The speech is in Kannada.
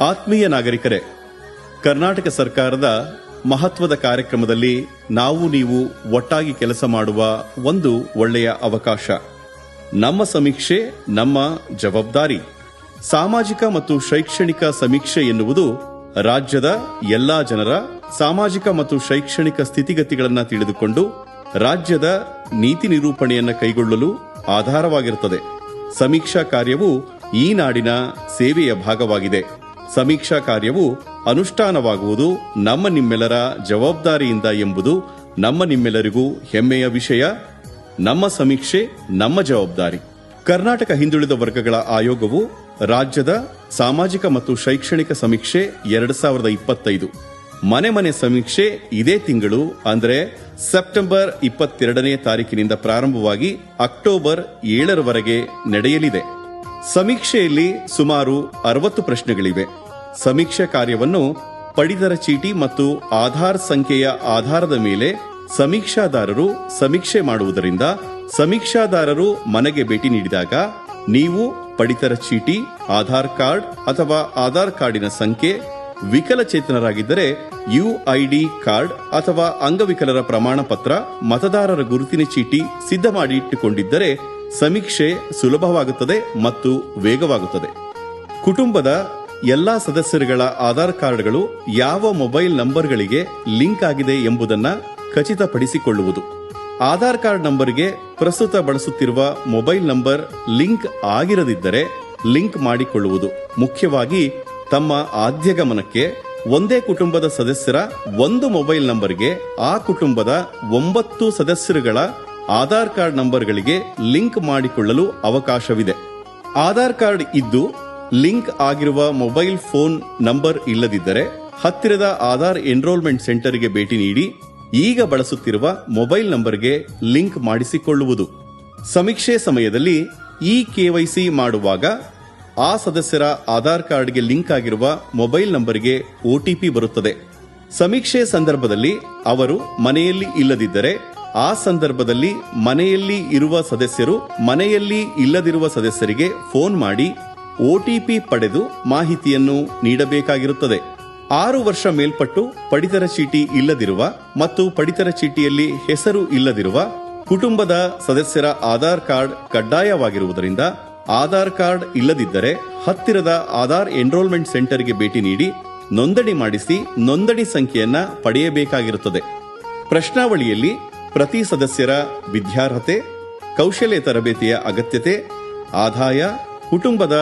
ಆತ್ಮೀಯ ನಾಗರಿಕರೇ, ಕರ್ನಾಟಕ ಸರ್ಕಾರದ ಮಹತ್ವದ ಕಾರ್ಯಕ್ರಮದಲ್ಲಿ ನಾವು ನೀವು ಒಟ್ಟಾಗಿ ಕೆಲಸ ಮಾಡುವ ಒಂದು ಒಳ್ಳೆಯ ಅವಕಾಶ. ನಮ್ಮ ಸಮೀಕ್ಷೆ ನಮ್ಮ ಜವಾಬ್ದಾರಿ. ಸಾಮಾಜಿಕ ಮತ್ತು ಶೈಕ್ಷಣಿಕ ಸಮೀಕ್ಷೆ ಎನ್ನುವುದು ರಾಜ್ಯದ ಎಲ್ಲಾ ಜನರ ಸಾಮಾಜಿಕ ಮತ್ತು ಶೈಕ್ಷಣಿಕ ಸ್ಥಿತಿಗತಿಗಳನ್ನು ತಿಳಿದುಕೊಂಡು ರಾಜ್ಯದ ನೀತಿ ನಿರೂಪಣೆಯನ್ನು ಕೈಗೊಳ್ಳಲು ಆಧಾರವಾಗಿರುತ್ತದೆ. ಸಮೀಕ್ಷಾ ಕಾರ್ಯವು ಈ ನಾಡಿನ ಸೇವೆಯ ಭಾಗವಾಗಿದೆ. ಸಮೀಕ್ಷಾ ಕಾರ್ಯವು ಅನುಷ್ಠಾನವಾಗುವುದು ನಮ್ಮ ನಿಮ್ಮೆಲ್ಲರ ಜವಾಬ್ದಾರಿಯಿಂದ ಎಂಬುದು ನಮ್ಮ ನಿಮ್ಮೆಲ್ಲರಿಗೂ ಹೆಮ್ಮೆಯ ವಿಷಯ. ನಮ್ಮ ಸಮೀಕ್ಷೆ ನಮ್ಮ ಜವಾಬ್ದಾರಿ. ಕರ್ನಾಟಕ ಹಿಂದುಳಿದ ವರ್ಗಗಳ ಆಯೋಗವು ರಾಜ್ಯದ ಸಾಮಾಜಿಕ ಮತ್ತು ಶೈಕ್ಷಣಿಕ ಸಮೀಕ್ಷೆ 2025 ಮನೆ ಮನೆ ಸಮೀಕ್ಷೆ ಇದೇ ತಿಂಗಳು ಅಂದರೆ ಸೆಪ್ಟೆಂಬರ್ 22ನೇ ತಾರೀಕಿನಿಂದ ಪ್ರಾರಂಭವಾಗಿ ಅಕ್ಟೋಬರ್ 7ರವರೆಗೆ ನಡೆಯಲಿದೆ. ಸಮೀಕ್ಷೆಯಲ್ಲಿ ಸುಮಾರು 60 ಪ್ರಶ್ನೆಗಳಿವೆ. ಸಮೀಕ್ಷೆ ಕಾರ್ಯವನ್ನು ಪಡಿತರ ಚೀಟಿ ಮತ್ತು ಆಧಾರ್ ಸಂಖ್ಯೆಯ ಆಧಾರದ ಮೇಲೆ ಸಮೀಕ್ಷಾದಾರರು ಸಮೀಕ್ಷೆ ಮಾಡುವುದರಿಂದ ಸಮೀಕ್ಷಾದಾರರು ಮನೆಗೆ ಭೇಟಿ ನೀಡಿದಾಗ ನೀವು ಪಡಿತರ ಚೀಟಿ, ಆಧಾರ್ ಕಾರ್ಡ್ ಅಥವಾ ಆಧಾರ್ ಕಾರ್ಡಿನ ಸಂಖ್ಯೆ, ವಿಕಲಚೇತನರಾಗಿದ್ದರೆ ಯುಐಡಿ ಕಾರ್ಡ್ ಅಥವಾ ಅಂಗವಿಕಲರ ಪ್ರಮಾಣ ಪತ್ರ, ಮತದಾರರ ಗುರುತಿನ ಚೀಟಿ ಸಿದ್ಧ ಮಾಡಿ ಇಟ್ಟುಕೊಂಡಿದ್ದರೆ ಸಮೀಕ್ಷೆ ಸುಲಭವಾಗುತ್ತದೆ ಮತ್ತು ವೇಗವಾಗುತ್ತದೆ. ಕುಟುಂಬದ ಎಲ್ಲಾ ಸದಸ್ಯರುಗಳ ಆಧಾರ್ ಕಾರ್ಡ್ಗಳು ಯಾವ ಮೊಬೈಲ್ ನಂಬರ್ಗಳಿಗೆ ಲಿಂಕ್ ಆಗಿದೆ ಎಂಬುದನ್ನು ಖಚಿತಪಡಿಸಿಕೊಳ್ಳುವುದು. ಆಧಾರ್ ಕಾರ್ಡ್ ನಂಬರ್ಗೆ ಪ್ರಸ್ತುತ ಬಳಸುತ್ತಿರುವ ಮೊಬೈಲ್ ನಂಬರ್ ಲಿಂಕ್ ಆಗಿರದಿದ್ದರೆ ಲಿಂಕ್ ಮಾಡಿಕೊಳ್ಳುವುದು. ಮುಖ್ಯವಾಗಿ ತಮ್ಮ ಆದ್ಯ ಗಮನಕ್ಕೆ ಒಂದೇ ಕುಟುಂಬದ ಸದಸ್ಯರ ಒಂದು ಮೊಬೈಲ್ ನಂಬರ್ಗೆ ಆ ಕುಟುಂಬದ 9 ಸದಸ್ಯರುಗಳ ಆಧಾರ್ ಕಾರ್ಡ್ ನಂಬರ್ಗಳಿಗೆ ಲಿಂಕ್ ಮಾಡಿಕೊಳ್ಳಲು ಅವಕಾಶವಿದೆ. ಆಧಾರ್ ಕಾರ್ಡ್ ಇದ್ದು ಲಿಂಕ್ ಆಗಿರುವ ಮೊಬೈಲ್ ಫೋನ್ ನಂಬರ್ ಇಲ್ಲದಿದ್ದರೆ ಹತ್ತಿರದ ಆಧಾರ್ ಎನ್ರೋಲ್ಮೆಂಟ್ ಸೆಂಟರ್ಗೆ ಭೇಟಿ ನೀಡಿ ಈಗ ಬಳಸುತ್ತಿರುವ ಮೊಬೈಲ್ ನಂಬರ್ಗೆ ಲಿಂಕ್ ಮಾಡಿಸಿಕೊಳ್ಳುವುದು. ಸಮೀಕ್ಷೆ ಸಮಯದಲ್ಲಿ ಈ ಕೆವೈಸಿ ಮಾಡುವಾಗ ಆ ಸದಸ್ಯರ ಆಧಾರ್ ಕಾರ್ಡ್ಗೆ ಲಿಂಕ್ ಆಗಿರುವ ಮೊಬೈಲ್ ನಂಬರ್ಗೆ ಒಟಿಪಿ ಬರುತ್ತದೆ. ಸಮೀಕ್ಷೆ ಸಂದರ್ಭದಲ್ಲಿ ಅವರು ಮನೆಯಲ್ಲಿ ಇಲ್ಲದಿದ್ದರೆ ಆ ಸಂದರ್ಭದಲ್ಲಿ ಮನೆಯಲ್ಲಿ ಇರುವ ಸದಸ್ಯರು ಮನೆಯಲ್ಲಿ ಇಲ್ಲದಿರುವ ಸದಸ್ಯರಿಗೆ ಫೋನ್ ಮಾಡಿ ಒಟಿಪಿ ಪಡೆದು ಮಾಹಿತಿಯನ್ನು ನೀಡಬೇಕಾಗಿರುತ್ತದೆ. 6 ವರ್ಷ ಮೇಲ್ಪಟ್ಟು ಪಡಿತರ ಚೀಟಿ ಇಲ್ಲದಿರುವ ಮತ್ತು ಪಡಿತರ ಚೀಟಿಯಲ್ಲಿ ಹೆಸರು ಇಲ್ಲದಿರುವ ಕುಟುಂಬದ ಸದಸ್ಯರ ಆಧಾರ್ ಕಾರ್ಡ್ ಕಡ್ಡಾಯವಾಗಿರುವುದರಿಂದ ಆಧಾರ್ ಕಾರ್ಡ್ ಇಲ್ಲದಿದ್ದರೆ ಹತ್ತಿರದ ಆಧಾರ್ ಎನ್ರೋಲ್ಮೆಂಟ್ ಸೆಂಟರ್ಗೆ ಭೇಟಿ ನೀಡಿ ನೋಂದಣಿ ಮಾಡಿಸಿ ನೋಂದಣಿ ಸಂಖ್ಯೆಯನ್ನ ಪಡೆಯಬೇಕಾಗಿರುತ್ತದೆ. ಪ್ರಶ್ನಾವಳಿಯಲ್ಲಿ ಪ್ರತಿ ಸದಸ್ಯರ ವಿದ್ಯಾರ್ಹತೆ, ಕೌಶಲ್ಯ ತರಬೇತಿಯ ಅಗತ್ಯತೆ, ಆದಾಯ, ಕುಟುಂಬದ